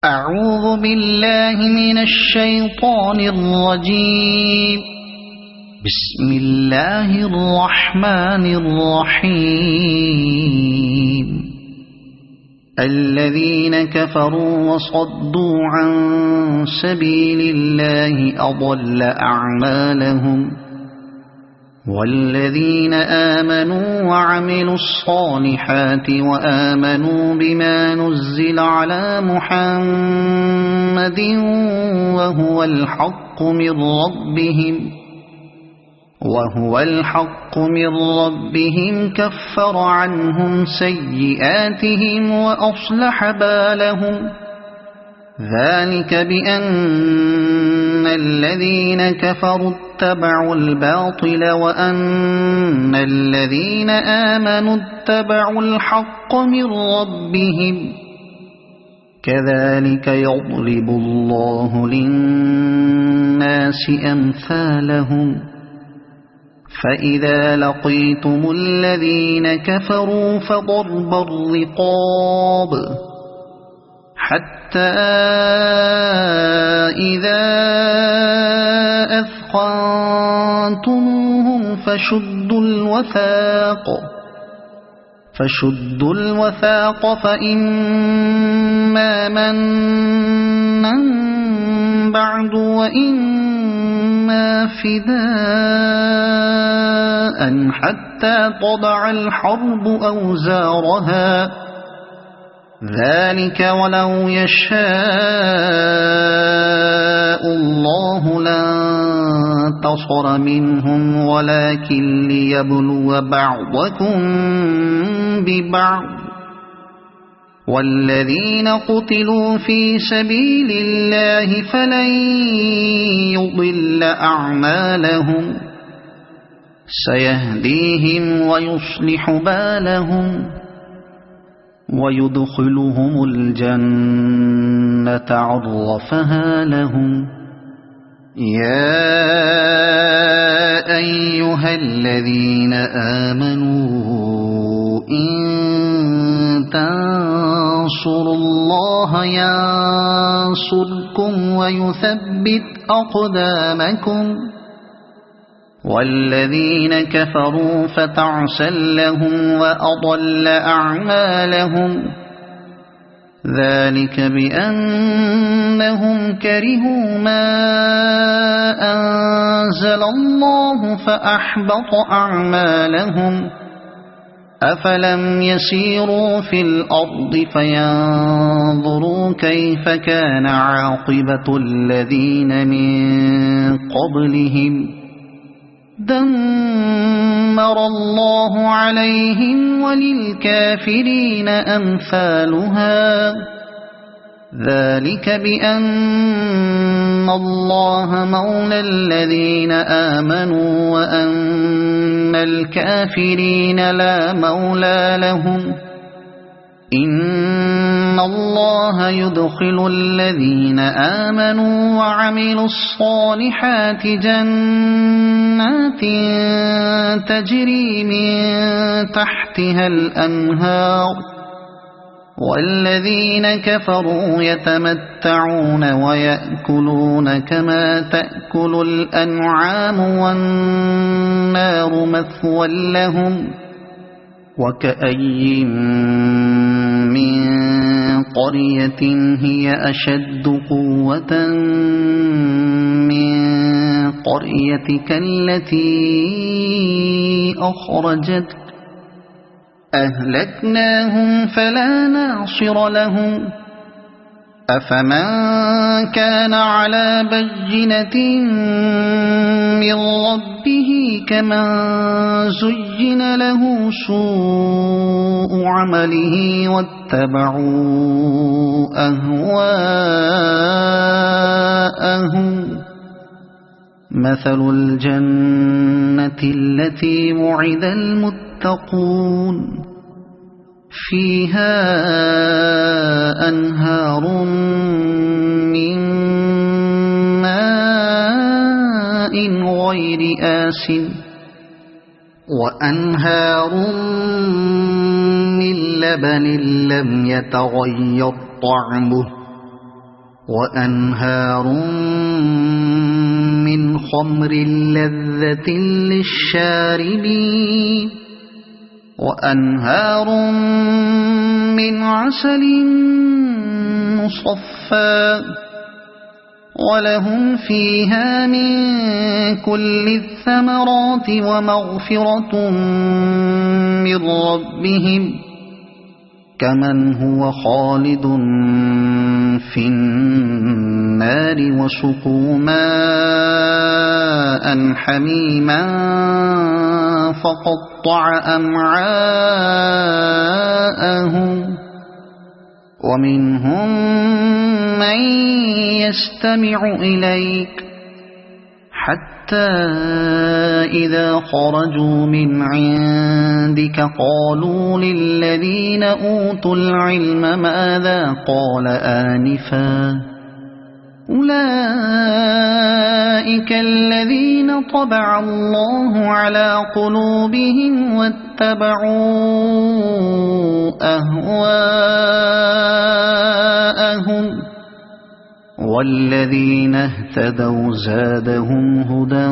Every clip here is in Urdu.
أعوذ بالله من الشيطان الرجيم. بسم الله الرحمن الرحيم. الذين كفروا وصدوا عن سبيل الله أضل أعمالهم، والذين آمنوا وعملوا الصالحات وآمنوا بما نزل على محمد وهو الحق من ربهم كفر عنهم سيئاتهم وأصلح بالهم. ذلك بأن الذين كفروا اتبعوا الباطل وأن الذين آمنوا اتبعوا الحق من ربهم. كذلك يضرب الله للناس أمثالهم. فإذا لقيتم الذين كفروا فضرب الرقاب حتى إذا أثخنتموهم فشدوا الوثاق فإما منا بعد وإما فداء حتى تضع الحرب أوزارها. ذلك ولو يشاء الله لانتصر منهم ولكن ليبلو بعضكم ببعض. والذين قتلوا في سبيل الله فلن يضل أعمالهم، سيهديهم ويصلح بالهم ويدخلهم الجنة عرفها لهم. يا أيها الذين آمنوا إن تنصروا الله ينصركم ويثبت أقدامكم. والذين كفروا فتعسا لهم وأضل أعمالهم. ذلك بأنهم كرهوا ما أنزل الله فأحبط أعمالهم. أفلم يسيروا في الأرض فينظروا كيف كان عاقبة الذين من قبلهم. دمر الله عليهم وللكافرين أمثالها. ذلك بأن الله مولى الذين آمنوا وأن الكافرين لا مولى لهم. إن الله يدخل الذين آمنوا وعملوا الصالحات جنات تجري من تحتها الأنهار، والذين كفروا يتمتعون ويأكلون كما تأكل الأنعام والنار مثوى لهم. وكأي من قرية هي أشد قوة من قريتك التي أخرجتك أهلكناهم فلا ناصر لهم. أفمن كان على بينة من ربه كمن زين له سوء عمله واتبعوا أهواءهم. مثل الجنة التي وعد المتقون فيها أنهار من ماء غير آسن وأنهار من لبن لم يتغير طعمه وأنهار من خمر لذة للشاربين وأنهار من عسل مصفى ولهم فيها من كل الثمرات ومغفرة من ربهم كمن هو خالد في النار وسقوا ماء حميما فقطع أمعاءهم ومنهم من يستمع إليك حتى إذا خرجوا من عندك قالوا للذين أوتوا العلم ماذا قال آنفا أولئك الذين طبع الله على قلوبهم واتبعوا أهواءهم والذين اهتدوا زادهم هدى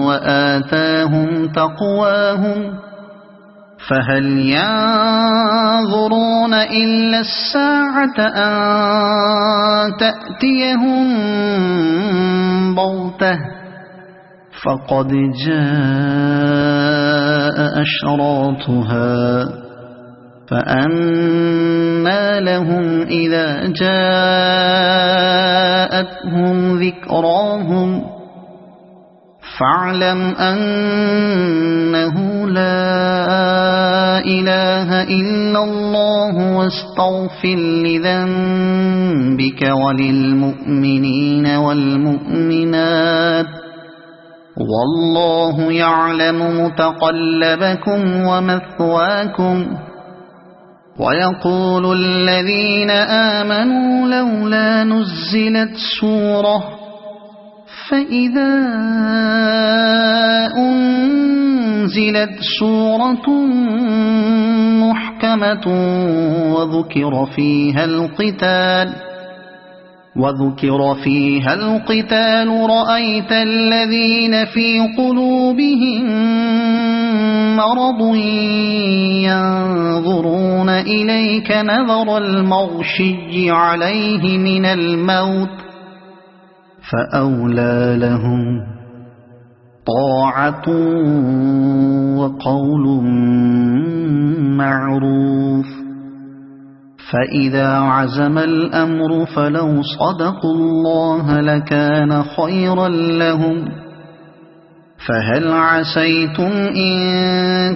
وآتاهم تقواهم فهل ينظرون إلا الساعة أن تأتيهم بغتة فقد جاء أشراطها فأنى لهم إذا جاءتهم ذكراهم فاعلم أنه لا إله إلا الله واستغفر لذنبك وللمؤمنين والمؤمنات والله يعلم متقلبكم ومثواكم ويقول الذين آمنوا لولا نزلت سورة فإذا أنزلت سورة محكمة وذكر فيها القتال رأيت الذين في قلوبهم مرض ينظرون إليك نظر المغشي عليه من الموت فأولى لهم طاعة وقول معروف فإذا عزم الأمر فلو صدقوا الله لكان خيرا لهم فهل عسيتم إن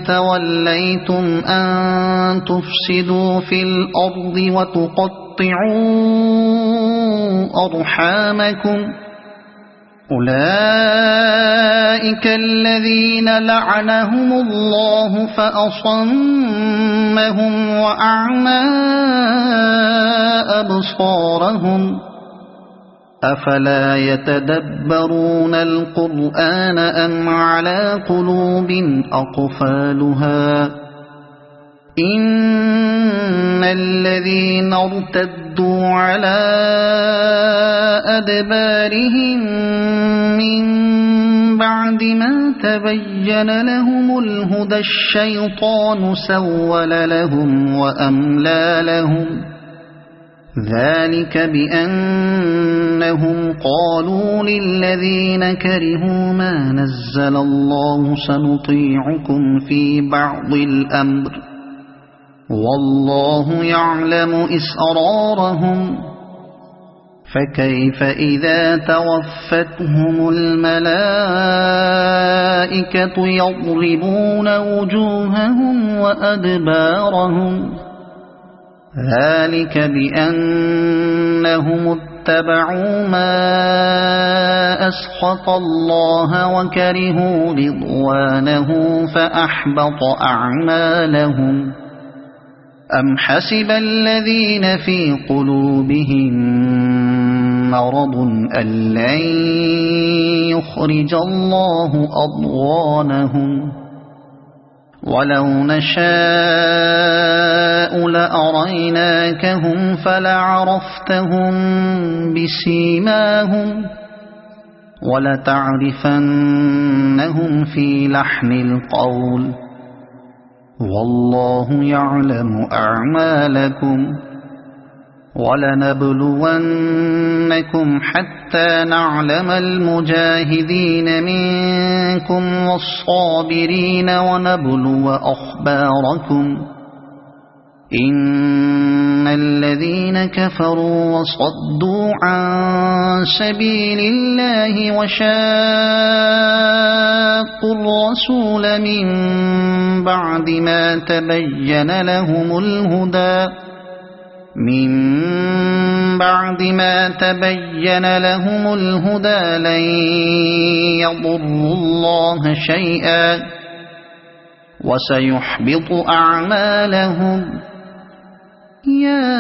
توليتم أن تفسدوا في الأرض وتقطعوا أرحامكم أولئك الذين لعنهم الله فأصمهم وأعمى أبصارهم أفلا يتدبرون القرآن أم على قلوب أقفالها إن الذين ارتدوا على أدبارهم من بعد ما تبين لهم الهدى الشيطان سول لهم وأملى لهم ذلك بأنهم قالوا للذين كرهوا ما نزل الله سنطيعكم في بعض الأمر والله يعلم إسرارهم فكيف إذا توفتهم الملائكة يضربون وجوههم وأدبارهم ذلك بأنهم اتبعوا ما أسخط الله وكرهوا رضوانه فأحبط أعمالهم أم حسب الذين في قلوبهم مرض أن لن يخرج الله أضغانهم ولو نشاء لأريناكهم فلعرفتهم بسيماهم ولتعرفنهم في لحن القول والله يعلم أعمالكم ولنبلونكم حتى نعلم المجاهدين منكم والصابرين ونبلو أخباركم إن الذين كفروا وصدوا عن سبيل الله وشاقوا الرسول من بعد ما تبين لهم الهدى لن يضروا الله شيئا وسيحبط أعمالهم يا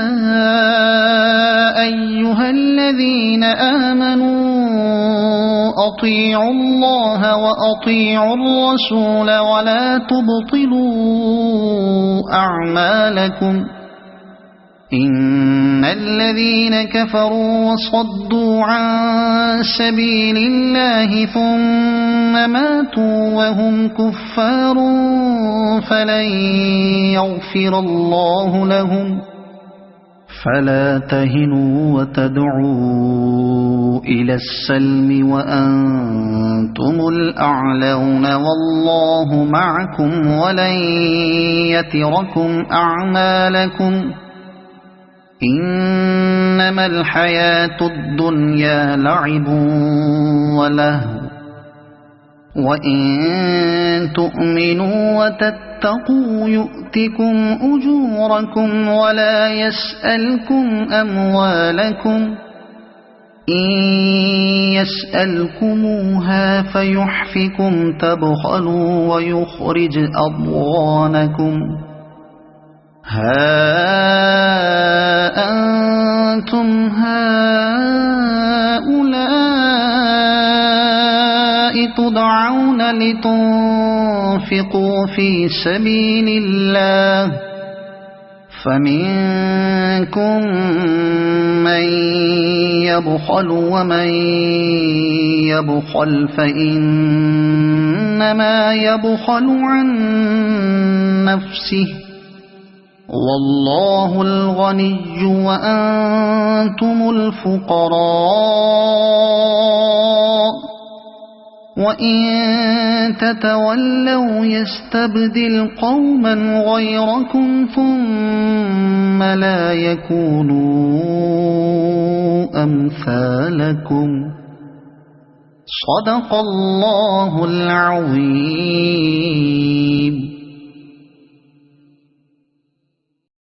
أيها الذين آمنوا أطيعوا الله وأطيعوا الرسول ولا تبطلوا أعمالكم إن الذين كفروا وصدوا عن سبيل الله ثم ماتوا وهم كفار فلن يغفر الله لهم فلا تهنوا وتدعوا إلى السلم وأنتم الأعلون والله معكم ولن يتركم أعمالكم إنما الحياة الدنيا لعب ولهو وإن تؤمنوا وتتقوا يؤتكم أجوركم ولا يسألكم أموالكم إن يسألكموها فيحفكم تبخلوا ويخرج أضغانكم ها أنتم هؤلاء تدعون لتنفقوا في سبيل الله فمنكم من يبخل ومن يبخل فإنما يبخل عن نفسه والله الغني وأنتم الفقراء وإن تتولوا يستبدل قوما غيركم ثم لا يكونوا أمثالكم صدق الله العظيم.